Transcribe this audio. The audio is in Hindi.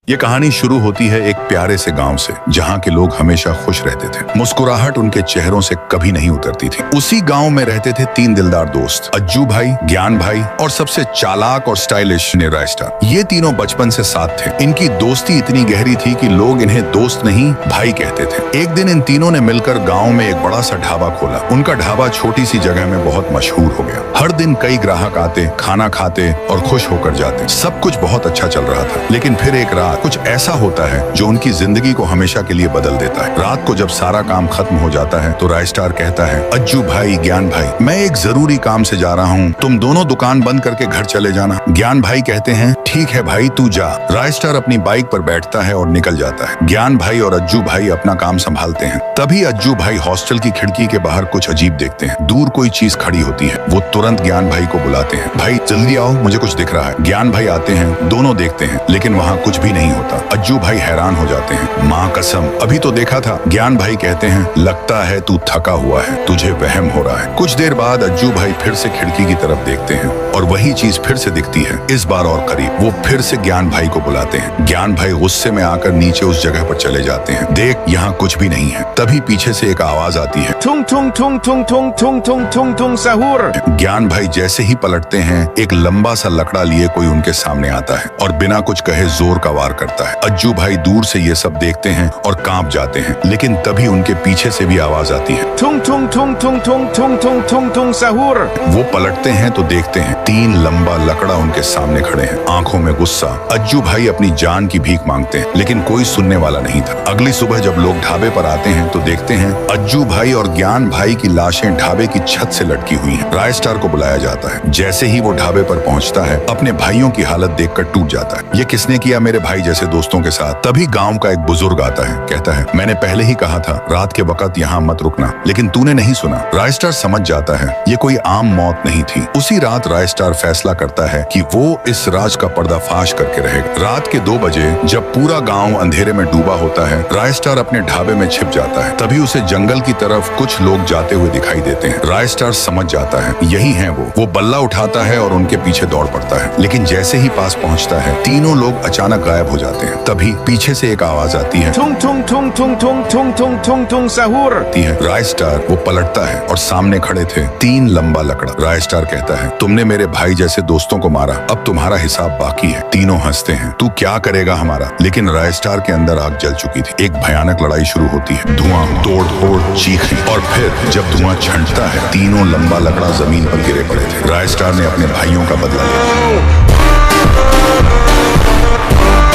ये कहानी शुरू होती है एक प्यारे से गांव से, जहां के लोग हमेशा खुश रहते थे। मुस्कुराहट उनके चेहरों से कभी नहीं उतरती थी। उसी गांव में रहते थे तीन दिलदार दोस्त, अज्जू भाई, ज्ञान भाई और सबसे चालाक और स्टाइलिश निरा स्टार। ये तीनों बचपन से साथ थे। इनकी दोस्ती इतनी गहरी थी कि लोग इन्हें दोस्त नहीं भाई कहते थे। एक दिन इन तीनों ने मिलकर गाँव में एक बड़ा सा ढाबा खोला। उनका ढाबा छोटी सी जगह में बहुत मशहूर हो गया। हर दिन कई ग्राहक आते, खाना खाते और खुश होकर जाते। सब कुछ बहुत अच्छा चल रहा था, लेकिन फिर एक रात कुछ ऐसा होता है जो उनकी जिंदगी को हमेशा के लिए बदल देता है। रात को जब सारा काम खत्म हो जाता है तो राय स्टार कहता है, अज्जू भाई, ज्ञान भाई, मैं एक जरूरी काम से जा रहा हूँ, तुम दोनों दुकान बंद करके घर चले जाना। ज्ञान भाई कहते हैं, ठीक है भाई, तू जा। राय स्टार अपनी बाइक पर बैठता है और निकल जाता है। ज्ञान भाई और अज्जू भाई अपना काम संभालते हैं। तभी अज्जू भाई हॉस्टल की खिड़की के बाहर कुछ अजीब देखते हैं। दूर कोई चीज खड़ी होती है। वो तुरंत ज्ञान भाई को बुलाते हैं, भाई जल्दी आओ, मुझे कुछ दिख रहा है। ज्ञान भाई आते हैं, दोनों देखते हैं, लेकिन वहाँ कुछ भी नहीं होता। अज्जू भाई हैरान हो जाते हैं, माँ कसम, अभी तो देखा था। ज्ञान भाई कहते हैं, लगता है तू थका हुआ है, तुझे वहम हो रहा है। कुछ देर बाद अज्जू भाई फिर से खिड़की की तरफ देखते हैं और वही चीज फिर से दिखती है, इस बार और करीब। वो फिर से ज्ञान भाई को बुलाते हैं। ज्ञान भाई गुस्से में आकर नीचे उस जगह पर चले जाते हैं। देख, यहाँ कुछ भी नहीं है। तभी पीछे से एक आवाज आती है, थुंग थुंग थुंग थुंग थुंग थुंग थुंग थुंग थुंग सहूर। ज्ञान भाई जैसे ही पलटते हैं, एक लंबा सा लकड़ा लिए कोई उनके सामने आता है और बिना कुछ कहे जोर का वार करता है। अज्जू भाई दूर से ये सब देखते हैं और कांप जाते हैं, लेकिन तभी उनके पीछे से भी आवाज आती है, थुंग थुंग थुंग थुंग थुंग थुंग थुंग थुंग थुंग सहूर। वो पलटते हैं तो देखते हैं तीन लंबा लकड़ा उनके सामने खड़े हैं, आंखों में गुस्सा। अज्जू भाई अपनी जान की भीख मांगते हैं, लेकिन कोई सुनने वाला नहीं था। अगली सुबह जब लोग ढाबे पर आते हैं तो देखते हैं अज्जू भाई और ज्ञान भाई की लाशें ढाबे की छत से लटकी हुई हैं। राय स्टार को बुलाया जाता है। जैसे ही वो ढाबे पर पहुंचता है, अपने भाइयों की हालत देखकर टूट जाता है। ये किसने किया मेरे भाई जैसे दोस्तों के साथ? तभी गांव का एक बुजुर्ग आता है, कहता है, मैंने पहले ही कहा था रात के वक्त यहाँ मत रुकना, लेकिन तूने नहीं सुना। राय स्टार समझ जाता है ये कोई आम मौत नहीं थी। उसी रात राय स्टार फैसला करता है कि वो इस राज का पर्दाफाश करके रहेगा। रात के 2 बजे जब पूरा गांव अंधेरे में डूबा होता है, राय स्टार अपने ढाबे में छिप जाता है। तभी उसे जंगल की तरफ कुछ लोग जाते हुए दिखाई देते हैं। राय स्टार समझ जाता है यही है वो बल्ला उठाता है और उनके पीछे दौड़ पड़ता है, लेकिन जैसे ही पास पहुंचता है, तीनों लोग अचानक गायब हो जाते हैं। तभी पीछे से एक आवाज आती है, थुंग थुंग थुंग थुंग थुंग थुंग थुंग थुंग थुंग सहूर। राय स्टार वो पलटता है और सामने खड़े थे तीन लंबा लकड़ा। राय स्टार कहता है, तुमने मेरे भाई जैसे दोस्तों को मारा, अब तुम्हारा हिसाब बाकी है। तीनों हंसते हैं, तू क्या करेगा हमारा? लेकिन राय स्टार के अंदर आग जल चुकी थी। एक भयानक लड़ाई शुरू होती है, धुआं, तोड़ फोड़, चीखें, और फिर जब धुआं छंटता है, तीनों लंबा लकड़ा जमीन पर गिरे पड़े थे। राय स्टार ने अपने भाइयों का बदला लिया।